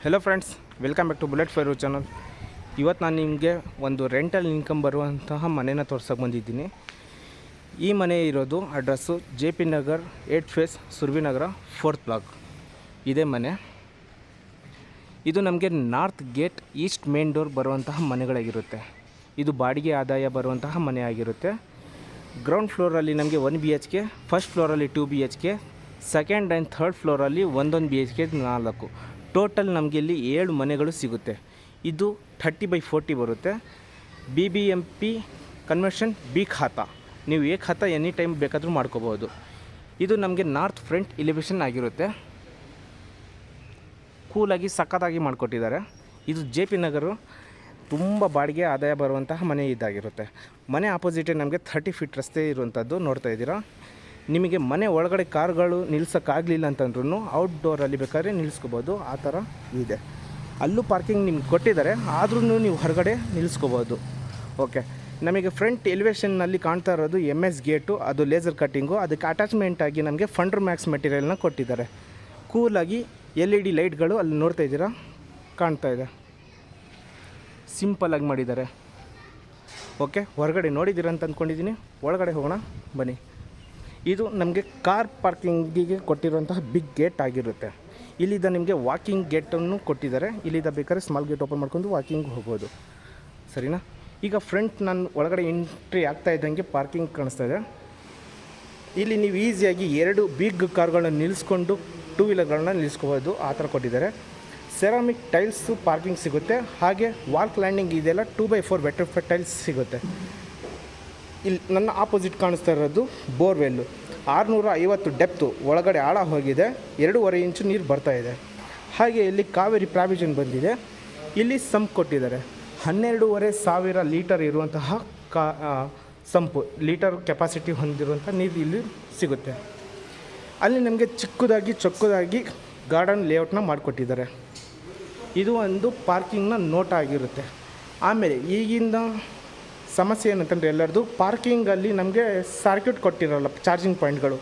Hello friends, welcome back to bullet fire channel. ಇವತ್ತು ನಾನು ನಿಮಗೆ ಒಂದು ರೆಂಟಲ್ ಇನ್ಕಮ್ ಬರುವಂತಹ ಮನೆನ ತೋರ್ಸೋಕೆ ಬಂದಿದ್ದೀನಿ. ಈ ಮನೆ ಇರೋದು address JP Nagar 8 phase Survinagar 4th block. ಇದೇ ಮನೆ. ಇದು ನಮಗೆ north gate east main door ಬರುವಂತಹ ಮನೆಗಳಾಗಿರುತ್ತೆ. ಇದು ಬಾಡಿಗೆ ಆದಾಯ ಬರುವಂತಹ ಮನೆ ಆಗಿರುತ್ತೆ. ಗ್ರೌಂಡ್ ಫ್ಲೋರಲ್ಲಿ ನಮಗೆ 1 BHK, ಫಸ್ಟ್ ಫ್ಲೋರಲ್ಲಿ 2 BHK, ಸೆಕೆಂಡ್ ಆ್ಯಂಡ್ ಥರ್ಡ್ ಫ್ಲೋರಲ್ಲಿ 1 BHK 4. ಟೋಟಲ್ ನಮಗೆ ಇಲ್ಲಿ 7 ಮನೆಗಳು ಸಿಗುತ್ತೆ. ಇದು 30/40 ಬರುತ್ತೆ. BBMP ಕನ್ವರ್ಷನ್ ಬಿ ಖಾತಾ. ನೀವು ಎ ಖಾತಾ ಎನಿ ಟೈಮ್ ಬೇಕಾದರೂ ಮಾಡ್ಕೋಬೋದು. ಇದು ನಮಗೆ ನಾರ್ತ್ ಫ್ರಂಟ್ ಎಲಿವೇಷನ್ ಆಗಿರುತ್ತೆ. ಕೂಲಾಗಿ ಸಖತ್ತಾಗಿ ಮಾಡಿಕೊಟ್ಟಿದ್ದಾರೆ. ಇದು JP ನಗರು ತುಂಬ ಬಾಡಿಗೆ ಆದಾಯ ಬರುವಂತಹ ಮನೆ ಇದಾಗಿರುತ್ತೆ. ಮನೆ ಆಪೋಸಿಟೇ ನಮಗೆ 30 ಫೀಟ್ ರಸ್ತೆ ಇರುವಂಥದ್ದು ನೋಡ್ತಾ ಇದ್ದೀರಾ. ನಿಮಗೆ ಮನೆ ಒಳಗಡೆ ಕಾರ್ಗಳು ನಿಲ್ಸೋಕ್ಕಾಗಲಿಲ್ಲ ಅಂತಂದ್ರೂ ಔಟ್ಡೋರಲ್ಲಿ ಬೇಕಾದ್ರೆ ನಿಲ್ಲಿಸ್ಕೋಬೋದು. ಆ ಥರ ಇದೆ. ಅಲ್ಲೂ ಪಾರ್ಕಿಂಗ್ ನಿಮ್ಗೆ ಕೊಟ್ಟಿದ್ದಾರೆ, ಆದ್ರೂ ನೀವು ಹೊರಗಡೆ ನಿಲ್ಲಿಸ್ಕೋಬೋದು. ಓಕೆ, ನಮಗೆ ಫ್ರಂಟ್ ಎಲಿವೇಷನ್ನಲ್ಲಿ ಕಾಣ್ತಾ ಇರೋದು MS ಗೇಟು, ಅದು ಲೇಸರ್ ಕಟ್ಟಿಂಗು. ಅದಕ್ಕೆ ಅಟ್ಯಾಚ್ಮೆಂಟಾಗಿ ನಮಗೆ ಫಂಡರ್ ಮ್ಯಾಕ್ಸ್ ಮೆಟೀರಿಯಲ್ನ ಕೊಟ್ಟಿದ್ದಾರೆ. ಕೂಲಾಗಿ LED ಲೈಟ್ಗಳು ಅಲ್ಲಿ ನೋಡ್ತಾ ಇದ್ದೀರಾ, ಕಾಣ್ತಾ ಇದೆ. ಸಿಂಪಲಾಗಿ ಮಾಡಿದ್ದಾರೆ. ಓಕೆ, ಹೊರಗಡೆ ನೋಡಿದ್ದೀರ ಅಂತ ಅಂದ್ಕೊಂಡಿದ್ದೀನಿ. ಒಳಗಡೆ ಹೋಗೋಣ ಬನ್ನಿ. ಇದು ನಮಗೆ ಕಾರ್ ಪಾರ್ಕಿಂಗಿಗೆ ಕೊಟ್ಟಿರುವಂತಹ ಬಿಗ್ ಗೇಟ್ ಆಗಿರುತ್ತೆ. ಇಲ್ಲಿದ್ದ ನಿಮಗೆ ವಾಕಿಂಗ್ ಗೇಟನ್ನು ಕೊಟ್ಟಿದ್ದಾರೆ. ಇಲ್ಲಿದ್ದ ಬೇಕಾದ್ರೆ ಸ್ಮಾಲ್ ಗೇಟ್ ಓಪನ್ ಮಾಡ್ಕೊಂಡು ವಾಕಿಂಗ್ ಹೋಗ್ಬೋದು. ಸರಿನಾ? ಈಗ ಫ್ರಂಟ್ ನಾನು ಒಳಗಡೆ ಎಂಟ್ರಿ ಆಗ್ತಾ ಇದ್ದಂಗೆ ಪಾರ್ಕಿಂಗ್ ಕಾಣಿಸ್ತಾ ಇದೆ. ಇಲ್ಲಿ ನೀವು ಈಸಿಯಾಗಿ 2 ಬಿಗ್ ಕಾರ್ಗಳನ್ನ ನಿಲ್ಲಿಸ್ಕೊಂಡು 2 ವೀಲರ್ಗಳನ್ನ ನಿಲ್ಲಿಸ್ಕೋಬೋದು. ಆ ಥರ ಕೊಟ್ಟಿದ್ದಾರೆ. ಸೆರಾಮಿಕ್ ಟೈಲ್ಸು ಪಾರ್ಕಿಂಗ್ ಸಿಗುತ್ತೆ. ಹಾಗೆ ವಾಲ್ ಲ್ಯಾಂಡಿಂಗ್ ಇದೆಲ್ಲ 2x4 ವೆಟ್ರಿಫೈಡ್ ಟೈಲ್ಸ್ ಸಿಗುತ್ತೆ. ಇಲ್ಲಿ ನನ್ನ ಆಪೋಸಿಟ್ ಕಾಣಿಸ್ತಾ ಇರೋದು ಬೋರ್ವೆಲ್ಲು. 650 ಡೆಪ್ತು, ಒಳಗಡೆ ಆಳ ಹೋಗಿದೆ. 2.5 ಇಂಚು ನೀರು ಬರ್ತಾಯಿದೆ. ಹಾಗೆ ಇಲ್ಲಿ ಕಾವೇರಿ ಪ್ರಾವಿಷನ್ ಬಂದಿದೆ. ಇಲ್ಲಿ ಸಂಪ್ ಕೊಟ್ಟಿದ್ದಾರೆ. 12,500 ಲೀಟರ್ ಇರುವಂತಹ ಸಂಪು, ಲೀಟರ್ ಕೆಪಾಸಿಟಿ ಹೊಂದಿರುವಂಥ ನೀರು ಇಲ್ಲಿ ಸಿಗುತ್ತೆ. ಅಲ್ಲಿ ನಮಗೆ ಚಿಕ್ಕದಾಗಿ ಚೊಕ್ಕದಾಗಿ ಗಾರ್ಡನ್ ಲೇಔಟ್ನ ಮಾಡಿಕೊಟ್ಟಿದ್ದಾರೆ. ಇದು ಒಂದು ಪಾರ್ಕಿಂಗ್ನ ನೋಟ ಆಗಿರುತ್ತೆ. ಆಮೇಲೆ ಈಗಿನ ಸಮಸ್ಯೆ ಏನಂತಂದರೆ ಎಲ್ಲರದು ಪಾರ್ಕಿಂಗಲ್ಲಿ ನಮಗೆ ಸರ್ಕ್ಯೂಟ್ ಕೊಟ್ಟಿರೋಲ್ಲ, ಚಾರ್ಜಿಂಗ್ ಪಾಯಿಂಟ್ಗಳು.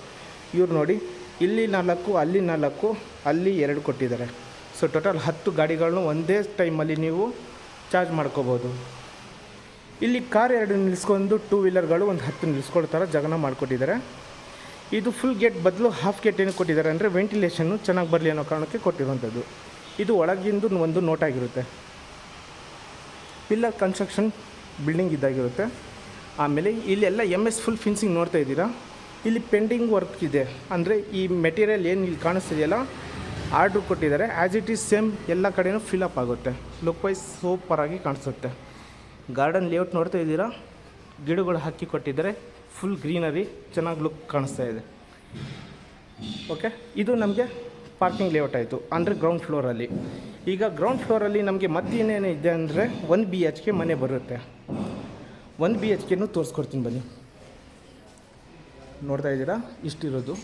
ಇವ್ರು ನೋಡಿ, ಇಲ್ಲಿ 4, ಅಲ್ಲಿ 4, ಅಲ್ಲಿ 2 ಕೊಟ್ಟಿದ್ದಾರೆ. ಸೊ ಟೋಟಲ್ 10 ಗಾಡಿಗಳನ್ನು ಒಂದೇ ಟೈಮಲ್ಲಿ ನೀವು ಚಾರ್ಜ್ ಮಾಡ್ಕೋಬೋದು. ಇಲ್ಲಿ ಕಾರ್ 2 ನಿಲ್ಲಿಸ್ಕೊಂಡು 2 ವೀಲರ್ಗಳು ಒಂದು 10 ನಿಲ್ಲಿಸ್ಕೊಳ್ಳೋ ಥರ ಜಾಗನ ಮಾಡಿಕೊಟ್ಟಿದ್ದಾರೆ. ಇದು ಫುಲ್ ಗೇಟ್ ಬದಲು ಹಾಫ್ ಗೇಟ್ ಏನು ಕೊಟ್ಟಿದ್ದಾರೆ ಅಂದರೆ ವೆಂಟಿಲೇಷನ್ನು ಚೆನ್ನಾಗಿ ಬರಲಿ ಅನ್ನೋ ಕಾರಣಕ್ಕೆ ಕೊಟ್ಟಿರುವಂಥದ್ದು. ಇದು ಒಳಗಿಂದು ಒಂದು ನೋಟ್ ಆಗಿರುತ್ತೆ. ಪಿಲ್ಲರ್ ಕನ್ಸ್ಟ್ರಕ್ಷನ್ ಬಿಲ್ಡಿಂಗ್ ಇದ್ದಾಗಿರುತ್ತೆ. ಆಮೇಲೆ ಇಲ್ಲೆಲ್ಲ MS ಫುಲ್ ಫಿನ್ಸಿಂಗ್ ನೋಡ್ತಾ ಇದ್ದೀರಾ. ಇಲ್ಲಿ ಪೆಂಡಿಂಗ್ ವರ್ಕ್ ಇದೆ. ಅಂದರೆ ಈ ಮೆಟೀರಿಯಲ್ ಏನು ಇಲ್ಲಿ ಕಾಣಿಸ್ತಿದೆಯಲ್ಲ, ಆರ್ಡ್ರ್ ಕೊಟ್ಟಿದ್ದಾರೆ. ಆ್ಯಸ್ ಇಟ್ ಈಸ್ ಸೇಮ್ ಎಲ್ಲ ಕಡೆಯೂ ಫಿಲಪ್ ಆಗುತ್ತೆ. ಲುಕ್ ವೈಸ್ ಸೂಪರಾಗಿ ಕಾಣಿಸುತ್ತೆ. ಗಾರ್ಡನ್ ಲೇಔಟ್ ನೋಡ್ತಾ ಇದ್ದೀರಾ, ಗಿಡಗಳು ಹಾಕಿ ಕೊಟ್ಟಿದ್ದಾರೆ. ಫುಲ್ ಗ್ರೀನರಿ, ಚೆನ್ನಾಗಿ ಲುಕ್ ಕಾಣಿಸ್ತಾ ಇದೆ. ಓಕೆ, ಇದು ನಮಗೆ ಪಾರ್ಕಿಂಗ್ ಲೇಔಟ್ ಆಯಿತು, ಅಂದರೆ ಗ್ರೌಂಡ್ ಫ್ಲೋರಲ್ಲಿ. ಈಗ ಗ್ರೌಂಡ್ ಫ್ಲೋರಲ್ಲಿ ನಮಗೆ ಮತ್ತೇನೇನು ಇದೆ ಅಂದರೆ 1 BHK ಮನೆ ಬರುತ್ತೆ. 1 BHKನೂ ತೋರಿಸ್ಕೊಡ್ತೀನಿ ಬನ್ನಿ. ನೋಡ್ತಾ ಇದ್ದೀರಾ, ಇಷ್ಟಿರೋದು.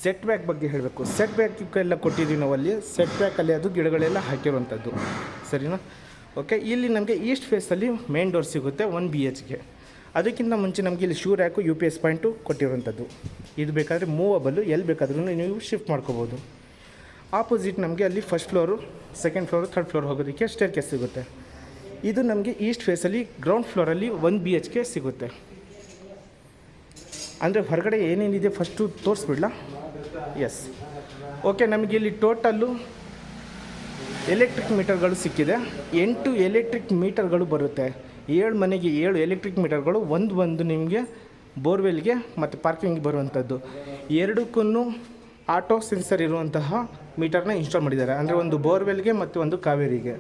ಸೆಟ್ ಬ್ಯಾಕ್ ಬಗ್ಗೆ ಹೇಳಬೇಕು. ಸೆಟ್ ಬ್ಯಾಕೆಲ್ಲ ಕೊಟ್ಟಿದ್ದೀವಿ ನಾವು. ಅಲ್ಲಿ ಸೆಟ್ ಬ್ಯಾಕಲ್ಲಿ ಅದು ಗಿಡಗಳೆಲ್ಲ ಹಾಕಿರುವಂಥದ್ದು. ಸರಿನಾ? ಓಕೆ, ಇಲ್ಲಿ ನಮಗೆ ಈಸ್ಟ್ ಫೇಸಲ್ಲಿ ಮೇನ್ ಡೋರ್ ಸಿಗುತ್ತೆ 1 BHK. ಅದಕ್ಕಿಂತ ಮುಂಚೆ ನಮಗೆ ಇಲ್ಲಿ ಶೂ ರ್ಯಾಕು UPS ಪಾಯಿಂಟು ಕೊಟ್ಟಿರುವಂಥದ್ದು. ಇದು ಬೇಕಾದರೆ ಮೂವಬಲ್ಲು, ಎಲ್ಲಿ ಬೇಕಾದ್ರೂ ನೀವು ಶಿಫ್ಟ್ ಮಾಡ್ಕೋಬೋದು. ಆಪೋಸಿಟ್ ನಮಗೆ ಅಲ್ಲಿ first floor, second floor, third floor ಹೋಗೋದಕ್ಕೆ ಸ್ಟೇರ್ಕೇಸ್ ಸಿಗುತ್ತೆ. ಇದು ನಮಗೆ ಈಸ್ಟ್ ಫೇಸಲ್ಲಿ ಗ್ರೌಂಡ್ ಫ್ಲೋರಲ್ಲಿ 1 BHK ಸಿಗುತ್ತೆ. ಅಂದರೆ ಹೊರಗಡೆ ಏನೇನಿದೆ ಫಸ್ಟು ತೋರಿಸ್ಬಿಡ್ಲಾ? ಎಸ್. ಓಕೆ, ನಮಗೆ ಇಲ್ಲಿ ಟೋಟಲ್ಲು ಎಲೆಕ್ಟ್ರಿಕ್ ಮೀಟರ್ಗಳು ಸಿಕ್ಕಿದೆ. 8 ಎಲೆಕ್ಟ್ರಿಕ್ ಮೀಟರ್ಗಳು ಬರುತ್ತೆ. 7 ಮನೆಗೆ 7 ಎಲೆಕ್ಟ್ರಿಕ್ ಮೀಟರ್ಗಳು, ಒಂದು ನಿಮಗೆ ಬೋರ್ವೆಲ್ಗೆ ಮತ್ತು ಪಾರ್ಕಿಂಗ್ ಬರುವಂಥದ್ದು. 2ಕ್ಕೂ ಆಟೋ ಸೆನ್ಸರ್ ಇರುವಂತಹ ಮೀಟರ್ನ ಇನ್ಸ್ಟಾಲ್ ಮಾಡಿದ್ದಾರೆ. ಅಂದರೆ ಒಂದು ಬೋರ್ವೆಲ್ಗೆ ಮತ್ತು ಒಂದು ಕಾವೇರಿಗೆ.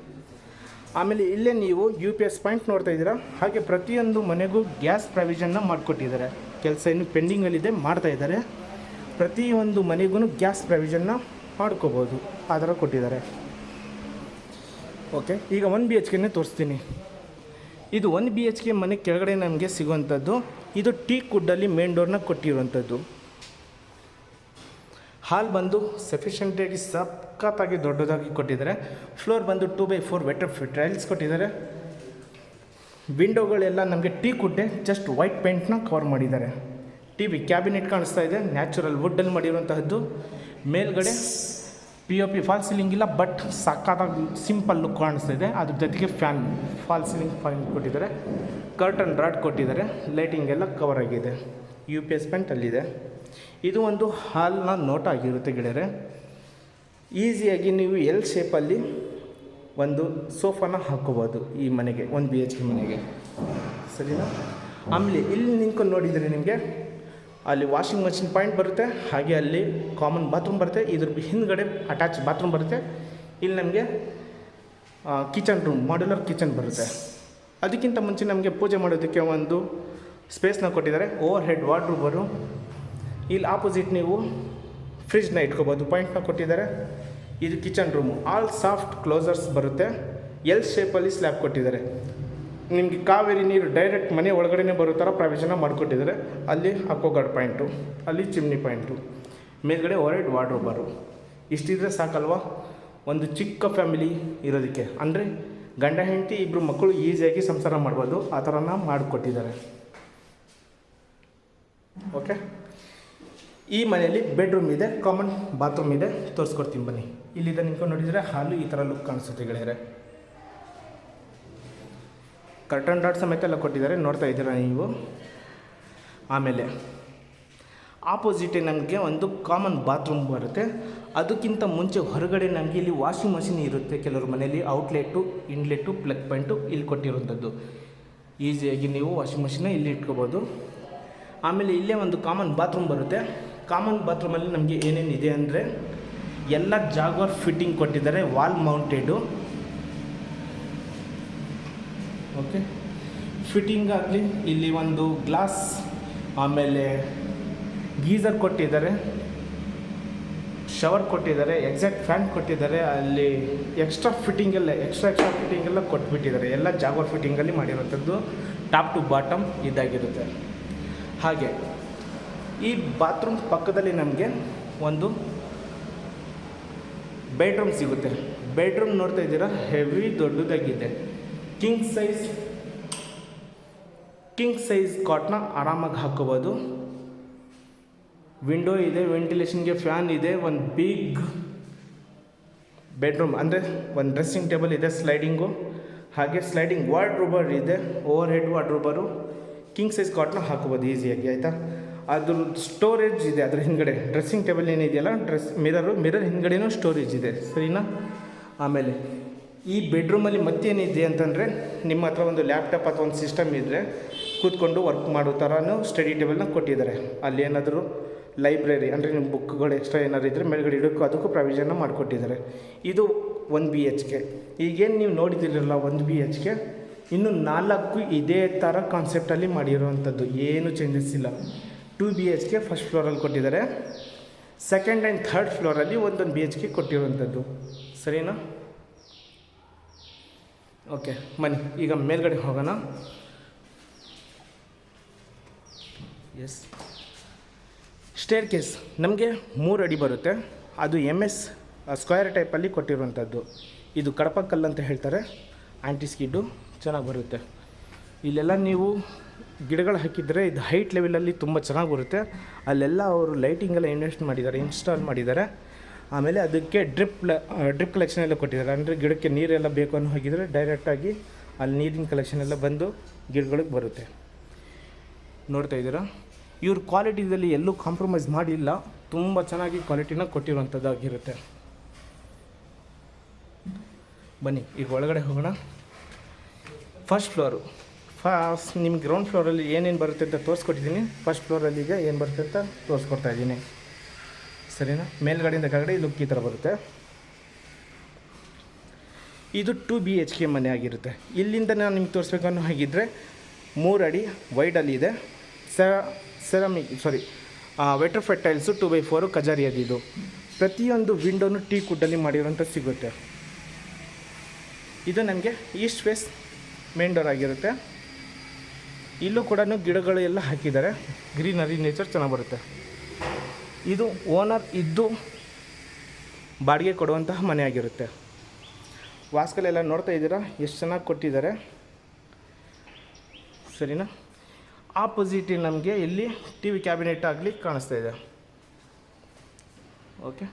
ಆಮೇಲೆ ಇಲ್ಲೇ ನೀವು UPS ಪಾಯಿಂಟ್ ನೋಡ್ತಾ ಇದ್ದೀರಾ. ಹಾಗೆ ಪ್ರತಿಯೊಂದು ಮನೆಗೂ ಗ್ಯಾಸ್ ಪ್ರಾವಿಷನ್ನ ಮಾಡಿಕೊಟ್ಟಿದ್ದಾರೆ. ಕೆಲಸ ಇನ್ನೂ ಪೆಂಡಿಂಗಲ್ಲಿದೆ, ಮಾಡ್ತಾ ಇದ್ದಾರೆ. ಪ್ರತಿಯೊಂದು ಮನೆಗೂ ಗ್ಯಾಸ್ ಪ್ರಾವಿಷನ್ನ ಮಾಡ್ಕೋಬೋದು, ಆ ಥರ ಕೊಟ್ಟಿದ್ದಾರೆ. ಓಕೆ, ಈಗ 1 BHKನೇ ತೋರಿಸ್ತೀನಿ. ಇದು 1 BHK ಮನೆ ಕೆಳಗಡೆ ನಮಗೆ ಸಿಗುವಂಥದ್ದು. ಇದು ಟೀಕ್ ವುಡ್ಡಲ್ಲಿ ಮೇನ್ ಡೋರ್ನ ಕೊಟ್ಟಿರುವಂಥದ್ದು. ಹಾಲ್ ಬಂದು ಸಫಿಷಿಯೆಂಟಾಗಿ ಸಖತ್ತಾಗಿ ದೊಡ್ಡದಾಗಿ ಕೊಟ್ಟಿದ್ದಾರೆ. ಫ್ಲೋರ್ ಬಂದು 2x4 ವೆಟ್ರಿಫೈಡ್ ಟೈಲ್ಸ್ ಕೊಟ್ಟಿದ್ದಾರೆ. ವಿಂಡೋಗಳೆಲ್ಲ ನಮಗೆ ಟೀಕ್ ವುಡ್ಡೆ, ಜಸ್ಟ್ ವೈಟ್ ಪೇಂಟ್ನ ಕವರ್ ಮಾಡಿದ್ದಾರೆ. ಟಿ ವಿ ಕ್ಯಾಬಿನೆಟ್ ಕಾಣಿಸ್ತಾ ಇದೆ, ನ್ಯಾಚುರಲ್ ವುಡ್ಡಲ್ಲಿ ಮಾಡಿರುವಂತಹದ್ದು. ಮೇಲ್ಗಡೆ POP ಫಾಲ್ ಸೀಲಿಂಗ್ ಇಲ್ಲ, ಬಟ್ ಸಕ್ಕತ್ತಾಗಿ ಸಿಂಪಲ್ ಲುಕ್ ಕಾಣಿಸ್ತಾ ಇದೆ. ಅದ್ರ ಜೊತೆಗೆ ಫ್ಯಾನ್, ಫಾಲ್ ಸೀಲಿಂಗ್ ಫ್ಯಾನ್ ಕೊಟ್ಟಿದ್ದಾರೆ, ಕರ್ಟನ್ ರಾಡ್ ಕೊಟ್ಟಿದ್ದಾರೆ, ಲೈಟಿಂಗ್ ಎಲ್ಲ ಕವರ್ ಆಗಿದೆ, UPS ಪೆಂಟ್ ಅಲ್ಲಿದೆ. ಇದು ಒಂದು ಹಾಲ್ನ ನೋಟ ಆಗಿರುತ್ತೆ ಗೆಳೆಯರೆ. ಈಸಿಯಾಗಿ ನೀವು ಎಲ್ ಶೇಪಲ್ಲಿ ಒಂದು ಸೋಫಾನ ಹಾಕ್ಕೋಬೋದು ಈ ಮನೆಗೆ, 1 BHK ಮನೆಗೆ, ಸರಿನಾ. ಆಮೇಲೆ ಇಲ್ಲಿ ನಿಂತ್ಕೊಂಡು ನೋಡಿದರೆ ನಿಮಗೆ ಅಲ್ಲಿ ವಾಷಿಂಗ್ ಮಷಿನ್ ಪಾಯಿಂಟ್ ಬರುತ್ತೆ, ಹಾಗೆ ಅಲ್ಲಿ ಕಾಮನ್ ಬಾತ್ರೂಮ್ ಬರುತ್ತೆ, ಇದ್ರ ಹಿಂದ್ಗಡೆ ಅಟ್ಯಾಚ್ ಬಾತ್ರೂಮ್ ಬರುತ್ತೆ. ಇಲ್ಲಿ ನಮಗೆ ಕಿಚನ್ ರೂಮ್, ಮಾಡ್ಯುಲರ್ ಕಿಚನ್ ಬರುತ್ತೆ. ಅದಕ್ಕಿಂತ ಮುಂಚೆ ನಮಗೆ ಪೂಜೆ ಮಾಡೋದಕ್ಕೆ ಒಂದು ಸ್ಪೇಸ್ನ ಕೊಟ್ಟಿದ್ದಾರೆ, ಓವರ್ ಹೆಡ್ ವಾರ್ಡ್ರೋಬರು. ಇಲ್ಲಿ ಆಪೋಸಿಟ್ ನೀವು ಫ್ರಿಜ್ನ ಇಟ್ಕೋಬೋದು, ಪಾಯಿಂಟ್ನ ಕೊಟ್ಟಿದ್ದಾರೆ. ಇದು kitchen room, all soft closers ಬರುತ್ತೆ, ಎಲ್ ಶೇಪಲ್ಲಿ ಸ್ಲ್ಯಾಬ್ ಕೊಟ್ಟಿದ್ದಾರೆ. ನಿಮಗೆ ಕಾವೇರಿ ನೀರು ಡೈರೆಕ್ಟ್ ಮನೆ ಒಳಗಡೆ ಬರೋ ಥರ ಪ್ರಾವಿಷನ ಮಾಡಿಕೊಟ್ಟಿದ್ದಾರೆ. ಅಲ್ಲಿ ಅಕ್ವಾಗಾರ್ಡ್ ಪಾಯಿಂಟು, ಅಲ್ಲಿ ಚಿಮ್ನಿ ಪಾಯಿಂಟು, ಮೇಲ್ಗಡೆ ಓವರ್ ಹೆಡ್ ವಾರ್ಡ್ರೋಬರು. ಇಷ್ಟಿದ್ರೆ ಸಾಕಲ್ವಾ ಒಂದು ಚಿಕ್ಕ ಫ್ಯಾಮಿಲಿ ಇರೋದಕ್ಕೆ. ಅಂದರೆ ಗಂಡ ಹೆಂಡತಿ ಇಬ್ಬರು ಮಕ್ಕಳು ಈಸಿಯಾಗಿ ಸಂಸಾರ ಮಾಡ್ಬೋದು, ಆ ಥರನ ಮಾಡಿಕೊಟ್ಟಿದ್ದಾರೆ. ಓಕೆ, ಈ ಮನೆಯಲ್ಲಿ ಬೆಡ್ರೂಮ್ ಇದೆ, ಕಾಮನ್ ಬಾತ್ರೂಮ್ ಇದೆ, ತೋರಿಸ್ಕೊಡ್ತೀನಿ ಬನ್ನಿ. ಇಲ್ಲಿಂದ ನಿಂತ್ಕೊಂಡು ನೋಡಿದರೆ ಹಾಲು ಈ ಥರ ಲುಕ್ ಕಾಣಿಸುತ್ತೆ ಗೆಳೆಯರೆ. ಕರ್ಟನ್ ಡಾಟ್ ಸಮೇತ ಎಲ್ಲ ಕೊಟ್ಟಿದ್ದಾರೆ, ನೋಡ್ತಾ ಇದ್ದೀರಾ ನೀವು. ಆಮೇಲೆ ಆಪೋಸಿಟೇ ನಮಗೆ ಒಂದು ಕಾಮನ್ ಬಾತ್ರೂಮ್ ಬರುತ್ತೆ. ಅದಕ್ಕಿಂತ ಮುಂಚೆ ಹೊರಗಡೆ ನಮಗೆ ಇಲ್ಲಿ ವಾಷಿಂಗ್ ಮಷಿನ್ ಇರುತ್ತೆ. ಕೆಲವರು ಮನೆಯಲ್ಲಿ ಔಟ್ಲೆಟು, ಇನ್ಲೆಟು, ಪ್ಲಗ್ ಪಾಯಿಂಟು ಇಲ್ಲಿ ಕೊಟ್ಟಿರುವಂಥದ್ದು. ಈಸಿಯಾಗಿ ನೀವು ವಾಷಿಂಗ್ ಮಷಿನ್ನ ಇಲ್ಲಿ ಇಟ್ಕೋಬೋದು. ಆಮೇಲೆ ಇಲ್ಲೇ ಒಂದು ಕಾಮನ್ ಬಾತ್ರೂಮ್ ಬರುತ್ತೆ. ಕಾಮನ್ ಬಾತ್ರೂಮಲ್ಲಿ ನಮಗೆ ಏನೇನಿದೆ ಅಂದರೆ ಎಲ್ಲ ಜಾಗರ್ ಫಿಟ್ಟಿಂಗ್ ಕೊಟ್ಟಿದ್ದಾರೆ, ವಾಲ್ ಮೌಂಟೆಡು. ಓಕೆ, ಫಿಟ್ಟಿಂಗ್ ಆಗಲಿ ಇಲ್ಲಿ ಒಂದು ಗ್ಲಾಸ್, ಆಮೇಲೆ ಗೀಝರ್ ಕೊಟ್ಟಿದ್ದಾರೆ, ಶವರ್ ಕೊಟ್ಟಿದ್ದಾರೆ, ಎಕ್ಸಾಕ್ಟ್ ಫ್ಯಾನ್ ಕೊಟ್ಟಿದ್ದಾರೆ. ಅಲ್ಲಿ ಎಕ್ಸ್ಟ್ರಾ ಫಿಟ್ಟಿಂಗೆಲ್ಲ ಫಿಟ್ಟಿಂಗೆಲ್ಲ ಕೊಟ್ಬಿಟ್ಟಿದ್ದಾರೆ. ಎಲ್ಲ ಜಾಗರ್ ಫಿಟ್ಟಿಂಗಲ್ಲಿ ಮಾಡಿರುವಂಥದ್ದು, ಟಾಪ್ ಟು ಬಾಟಮ್ ಇದಾಗಿರುತ್ತೆ. ಹಾಗೆ ಈ ಬಾತ್ರೂಮ್ ಪಕ್ಕದಲ್ಲಿ ನಮಗೆ ಒಂದು ಬೆಡ್ರೂಮ್ ಸಿಗುತ್ತೆ. ಬೆಡ್ರೂಮ್ ನೋಡ್ತಾ ಇದ್ದೀರಾ, ಹೆವಿ ದೊಡ್ಡದಾಗಿದೆ. ಕಿಂಗ್ ಸೈಜ್ ಕಾಟ್ನ ಆರಾಮಾಗಿ ಹಾಕೋಬೋದು. ವಿಂಡೋ ಇದೆ, ವೆಂಟಿಲೇಷನ್ಗೆ ಫ್ಯಾನ್ ಇದೆ, ಒಂದು ಬಿಗ್ ಬೆಡ್ರೂಮ್ ಅಂದರೆ ಒಂದು ಡ್ರೆಸ್ಸಿಂಗ್ ಟೇಬಲ್ ಇದೆ, ಸ್ಲೈಡಿಂಗು, ಹಾಗೆ ಸ್ಲೈಡಿಂಗ್ ವಾರ್ಡ್ರೋಬರ್ ಇದೆ, ಓವರ್ ಹೆಡ್ ವಾರ್ಡ್ರೋಬರು. ಕಿಂಗ್ ಸೈಜ್ ಕಾಟ್ನ ಹಾಕೋಬೋದು ಈಸಿಯಾಗಿ, ಆಯಿತಾ. ಅದ್ರ ಸ್ಟೋರೇಜ್ ಇದೆ ಅದರ ಹಿಂದ್ಗಡೆ, ಡ್ರೆಸ್ಸಿಂಗ್ ಟೇಬಲ್ ಏನಿದೆಯಲ್ಲ, ಮಿರರ್ ಹಿಂದ್ಗಡೆನೂ ಸ್ಟೋರೇಜ್ ಇದೆ, ಸರಿನಾ. ಆಮೇಲೆ ಈ ಬೆಡ್ರೂಮಲ್ಲಿ ಮತ್ತೇನಿದೆ ಅಂತಂದರೆ, ನಿಮ್ಮ ಹತ್ರ ಒಂದು ಲ್ಯಾಪ್ಟಾಪ್ ಅಥವಾ ಒಂದು ಸಿಸ್ಟಮ್ ಇದ್ದರೆ ಕೂತ್ಕೊಂಡು ವರ್ಕ್ ಮಾಡೋ ಥರನೂ ಸ್ಟಡಿ ಟೇಬಲ್ನ ಕೊಟ್ಟಿದ್ದಾರೆ. ಅಲ್ಲಿ ಏನಾದರೂ ಲೈಬ್ರರಿ ಅಂದರೆ ನಿಮ್ಮ ಬುಕ್ಗಳು ಎಕ್ಸ್ಟ್ರಾ ಏನಾದ್ರು ಇದ್ದರೆ ಮೇಲ್ಗಡೆ ಇಡೋಕ್ಕೂ ಅದಕ್ಕೂ ಪ್ರಾವಿಷನ್ನ ಮಾಡಿಕೊಟ್ಟಿದ್ದಾರೆ. ಇದು 1 BHK. ಈಗೇನು ನೀವು ನೋಡಿದಿರಲ್ಲ 1 BHK, ಇನ್ನು 4 ಇದೇ ಥರ ಕಾನ್ಸೆಪ್ಟಲ್ಲಿ ಮಾಡಿರುವಂಥದ್ದು, ಏನು ಚೇಂಜಸ್ ಇಲ್ಲ. 2 BHK ಫಸ್ಟ್ ಫ್ಲೋರಲ್ಲಿ ಕೊಟ್ಟಿದ್ದಾರೆ, ಸೆಕೆಂಡ್ ಆ್ಯಂಡ್ ಥರ್ಡ್ ಫ್ಲೋರಲ್ಲಿ 1 BHK ಕೊಟ್ಟಿರುವಂಥದ್ದು, ಸರಿನಾ. ಓಕೆ ಬನ್ನಿ ಈಗ ಮೇಲ್ಗಡೆ ಹೋಗೋಣ. ಎಸ್, ಸ್ಟೇರ್ ಕೇಸ್ ನಮಗೆ 3 ಅಡಿ ಬರುತ್ತೆ. ಅದು MS ಸ್ಕ್ವೇರ್ ಟೈಪಲ್ಲಿ ಕೊಟ್ಟಿರುವಂಥದ್ದು. ಇದು ಕಡಪ ಕಲ್ಲು ಅಂತ ಹೇಳ್ತಾರೆ, ಆಂಟಿ ಸ್ಕಿಡ್ಡು ಚೆನ್ನಾಗಿ ಬರುತ್ತೆ. ಇಲ್ಲೆಲ್ಲ ನೀವು ಗಿಡಗಳು ಹಾಕಿದರೆ ಇದು ಹೈಟ್ ಲೆವೆಲಲ್ಲಿ ತುಂಬ ಚೆನ್ನಾಗಿ ಬರುತ್ತೆ. ಅಲ್ಲೆಲ್ಲ ಅವರು ಲೈಟಿಂಗೆಲ್ಲ ಇನ್ಸ್ಟಾಲ್ ಮಾಡಿದ್ದಾರೆ. ಆಮೇಲೆ ಅದಕ್ಕೆ ಡ್ರಿಪ್ ಕಲೆಕ್ಷನ್ ಎಲ್ಲ ಕೊಟ್ಟಿದ್ದಾರೆ. ಅಂದರೆ ಗಿಡಕ್ಕೆ ನೀರೆಲ್ಲ ಬೇಕು ಅನ್ನೋ ಹಾಗಿದ್ರೆ ಡೈರೆಕ್ಟಾಗಿ ಅಲ್ಲಿ ನೀರಿನ ಕಲೆಕ್ಷನ್ ಎಲ್ಲ ಬಂದು ಗಿಡಗಳಿಗೆ ಬರುತ್ತೆ. ನೋಡ್ತಾ ಇದ್ದೀರಾ, ಇವ್ರ ಕ್ವಾಲಿಟಿದಲ್ಲಿ ಎಲ್ಲೂ ಕಾಂಪ್ರಮೈಸ್ ಮಾಡಿಲ್ಲ, ತುಂಬ ಚೆನ್ನಾಗಿ ಕ್ವಾಲಿಟಿನ ಕೊಟ್ಟಿರುವಂಥದ್ದಾಗಿರುತ್ತೆ. ಬನ್ನಿ ಈಗ ಒಳಗಡೆ ಹೋಗೋಣ. ಫಸ್ಟ್ ಫ್ಲೋರು, ನಿಮ್ಗೆ ಗ್ರೌಂಡ್ ಫ್ಲೋರಲ್ಲಿ ಏನೇನು ಬರುತ್ತೆ ಅಂತ ತೋರಿಸ್ಕೊಟ್ಟಿದ್ದೀನಿ. ಫಸ್ಟ್ ಫ್ಲೋರಲ್ಲಿ ಈಗ ಏನು ಬರುತ್ತೆ ಅಂತ ತೋರಿಸ್ಕೊಡ್ತಾ ಇದ್ದೀನಿ, ಸರಿನಾ. ಮೇಲ್ಗಡೆಯಿಂದ ಕೆಳಗಡೆ ಲುಕ್ ಈ ಥರ ಬರುತ್ತೆ. ಇದು 2 BHK ಮನೆ ಆಗಿರುತ್ತೆ. ಇಲ್ಲಿಂದ ನಾನು ನಿಮ್ಗೆ ತೋರಿಸ್ಬೇಕು ಅನ್ನೋ ಹಾಗಿದ್ದರೆ 3 ಅಡಿ ವೈಡಲ್ಲಿ ಇದೆ. Vitrified tiles 2x4 ಕಜಾರಿಯದು. ಇದು ಪ್ರತಿಯೊಂದು ವಿಂಡೋನು ಟೀಕ್ ವುಡ್ಡಲ್ಲಿ ಮಾಡಿರೋಂಥ ಸಿಗುತ್ತೆ. ಇದು ನನಗೆ ಈಸ್ಟ್ ಫೇಸ್ ಮೇನ್ ಡೋರ್ ಆಗಿರುತ್ತೆ. ಇಲ್ಲೂ ಕೂಡ ಗಿಡಗಳು ಎಲ್ಲ ಹಾಕಿದ್ದಾರೆ, ಗ್ರೀನರಿ ನೇಚರ್ ಚೆನ್ನಾಗಿ ಬರುತ್ತೆ. ಇದು ಓನರ್ ಇದ್ದು ಬಾಡಿಗೆ ಕೊಡುವಂತಹ ಮನೆ ಆಗಿರುತ್ತೆ. ವಾಸ್ಕಲೆಲ್ಲ ನೋಡ್ತಾ ಇದ್ದೀರಾ ಎಷ್ಟು ಚೆನ್ನಾಗಿ ಕೊಟ್ಟಿದ್ದಾರೆ, ಸರಿನಾ. ಆಪೋಸಿಟ್ ನಮಗೆ ಇಲ್ಲಿ ಟಿ ವಿ ಕ್ಯಾಬಿನೆಟ್ ಆಗಲಿ ಕಾಣಿಸ್ತಾ ಇದೆ. ಓಕೆ,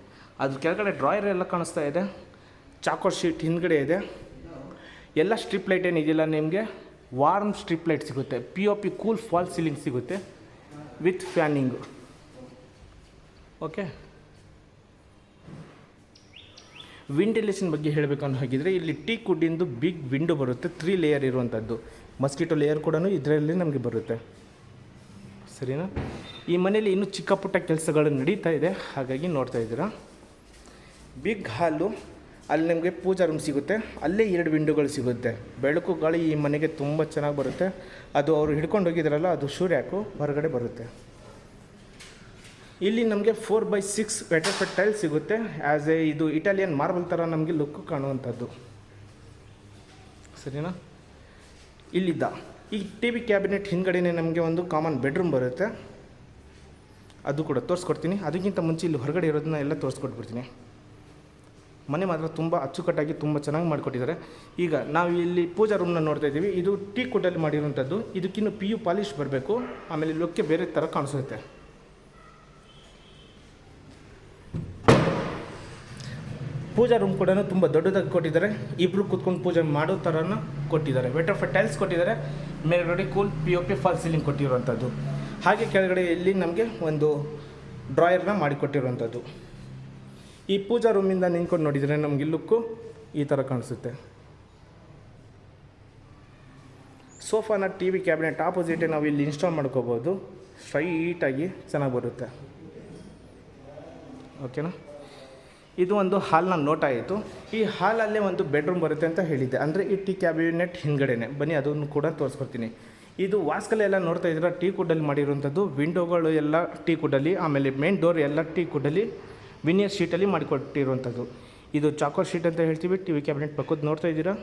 ಅದ್ರ ಕೆಳಗಡೆ ಡ್ರಾಯರ್ ಎಲ್ಲ ಕಾಣಿಸ್ತಾ ಇದೆ. ಚಾಕೋರ್ ಶೀಟ್ ಹಿಂದ್ಗಡೆ ಇದೆ. ಎಲ್ಲ ಸ್ಟ್ರಿಪ್ ಲೈಟ್ ಏನಿದೆಯಲ್ಲ ನಿಮಗೆ ವಾರ್ಮ್ ಸ್ಟ್ರಿಪ್ ಲೈಟ್ ಸಿಗುತ್ತೆ. POP ಕೂಲ್ ಫಾಲ್ ಸೀಲಿಂಗ್ ಸಿಗುತ್ತೆ ವಿತ್ ಫ್ಯಾನಿಂಗು. ಓಕೆ, ವೆಂಟಿಲೇಷನ್ ಬಗ್ಗೆ ಹೇಳಬೇಕು ಅನ್ನೋ ಹಾಗಿದ್ರೆ ಇಲ್ಲಿ ಟೀಕ್ ವುಡ್ಡಿಂದು ಬಿಗ್ ವಿಂಡೋ ಬರುತ್ತೆ, 3 ಲೇಯರ್ ಇರುವಂಥದ್ದು. ಮಸ್ಕಿಟೋ ಲೇಯರ್ ಕೂಡ ಇದರಲ್ಲಿ ನಮಗೆ ಬರುತ್ತೆ. ಸರಿನಾ? ಈ ಮನೇಲಿ ಇನ್ನೂ ಚಿಕ್ಕ ಪುಟ್ಟ ಕೆಲಸಗಳು ನಡೀತಾ ಇದೆ, ಹಾಗಾಗಿ ನೋಡ್ತಾ ಇದ್ದೀರಾ. ಬಿಗ್ ಹಾಲು, ಅಲ್ಲಿ ನಿಮಗೆ ಪೂಜಾ ರೂಮ್ ಸಿಗುತ್ತೆ. ಅಲ್ಲೇ 2 ವಿಂಡೋಗಳು ಸಿಗುತ್ತೆ. ಬೆಳಕು ಗಾಳಿ ಈ ಮನೆಗೆ ತುಂಬ ಚೆನ್ನಾಗಿ ಬರುತ್ತೆ. ಅದು ಅವರು ಹಿಡ್ಕೊಂಡು ಹೋಗಿದ್ದಾರಲ್ಲ, ಅದು ಸೂರ್ಯಾಕು ಹೊರಗಡೆ ಬರುತ್ತೆ. ಇಲ್ಲಿ ನಮಗೆ 4x6 ವೆಟರ್ಫೆಟ್ ಟೈಲ್ ಸಿಗುತ್ತೆ. ಆ್ಯಸ್ ಎ ಇದು ಇಟಾಲಿಯನ್ ಮಾರ್ಬಲ್ ಥರ ನಮಗೆ ಲುಕ್ ಕಾಣುವಂಥದ್ದು. ಸರಿನಾ? ಇಲ್ಲಿದ್ದ ಈ TV ಕ್ಯಾಬಿನೆಟ್ ಹಿಂದ್ಗಡೆನೇ ನಮಗೆ ಒಂದು ಕಾಮನ್ ಬೆಡ್ರೂಮ್ ಬರುತ್ತೆ. ಅದು ಕೂಡ ತೋರಿಸ್ಕೊಡ್ತೀನಿ. ಅದಕ್ಕಿಂತ ಮುಂಚೆ ಇಲ್ಲಿ ಹೊರಗಡೆ ಇರೋದನ್ನ ಎಲ್ಲ ತೋರಿಸ್ಕೊಟ್ಬಿಡ್ತೀನಿ. ಮನೆ ಮಾತ್ರ ತುಂಬ ಅಚ್ಚುಕಟ್ಟಾಗಿ ತುಂಬ ಚೆನ್ನಾಗಿ ಮಾಡಿಕೊಟ್ಟಿದ್ದಾರೆ. ಈಗ ನಾವು ಇಲ್ಲಿ ಪೂಜಾ ರೂಮ್ನ ನೋಡ್ತಾ ಇದ್ದೀವಿ. ಇದು ಟೀಕ್ ವುಡ್ಡಲ್ಲಿ ಮಾಡಿರುವಂಥದ್ದು. ಇದಕ್ಕಿನ್ನು PU ಪಾಲಿಶ್ ಬರಬೇಕು. ಆಮೇಲೆ ಲುಕ್ಕೆ ಬೇರೆ ಥರ ಕಾಣಿಸುತ್ತೆ. ಪೂಜಾ ರೂಮ್ ಕೂಡ ತುಂಬ ದೊಡ್ಡದಾಗಿ ಕೊಟ್ಟಿದ್ದಾರೆ. ಇಬ್ಬರು ಕೂತ್ಕೊಂಡು ಪೂಜೆ ಮಾಡೋ ಥರನ ಕೊಟ್ಟಿದ್ದಾರೆ. ವೆಟರ್ಫೆಟ್ ಟೈಲ್ಸ್ ಕೊಟ್ಟಿದ್ದಾರೆ. ಮೇಲ್ಗಡೆ ಕೂಲ್ POP ಫಾಲ್ ಸೀಲಿಂಗ್ ಕೊಟ್ಟಿರುವಂಥದ್ದು. ಹಾಗೆ ಕೆಳಗಡೆ ಇಲ್ಲಿ ನಮಗೆ ಒಂದು ಡ್ರಾಯರ್ನ ಮಾಡಿಕೊಟ್ಟಿರುವಂಥದ್ದು. ಈ ಪೂಜಾ ರೂಮಿಂದ ನಿಂತ್ಕೊಂಡು ನೋಡಿದರೆ ನಮಗೆ ಲುಕ್ಕು ಈ ಥರ ಕಾಣಿಸುತ್ತೆ. ಸೋಫಾನ TV ಕ್ಯಾಬಿನೆಟ್ ಆಪೋಸಿಟೇ ನಾವು ಇಲ್ಲಿ ಇನ್ಸ್ಟಾಲ್ ಮಾಡ್ಕೋಬೋದು. ಸ್ಟ್ರೈಟಾಗಿ ಚೆನ್ನಾಗಿ ಬರುತ್ತೆ. ಓಕೆನಾ? ಇದು ಒಂದು ಹಾಲ್ನ ನೋಟ ಆಯಿತು. ಈ ಹಾಲಲ್ಲೇ ಒಂದು ಬೆಡ್ರೂಮ್ ಬರುತ್ತೆ ಅಂತ ಹೇಳಿದ್ದೆ. ಅಂದರೆ ಈ ಟೀ ಕ್ಯಾಬಿನೆಟ್ ಹಿಂದ್ಗಡೆನೆ ಬನ್ನಿ, ಅದನ್ನು ಕೂಡ ತೋರಿಸ್ಕೊಡ್ತೀನಿ. ಇದು ವಾಸ್ಕಲೆಲ್ಲ ನೋಡ್ತಾ ಇದ್ದೀರಾ, ಟೀಕ್ ವುಡ್ಡಲ್ಲಿ ಮಾಡಿರುವಂಥದ್ದು. ವಿಂಡೋಗಳು ಎಲ್ಲ ಟೀಕ್ ವುಡ್ಡಲ್ಲಿ, ಆಮೇಲೆ ಮೇನ್ ಡೋರ್ ಎಲ್ಲ ಟೀಕ್ ವುಡ್ಡಲ್ಲಿ ವಿನಿಯರ್ ಶೀಟಲ್ಲಿ ಮಾಡಿಕೊಟ್ಟಿರುವಂಥದ್ದು. ಇದು ಚಾಕೋರ್ ಶೀಟ್ ಅಂತ ಹೇಳ್ತೀವಿ. TV ಕ್ಯಾಬಿನೆಟ್ ಪಕ್ಕದ ನೋಡ್ತಾ ಇದ್ದೀರಾ.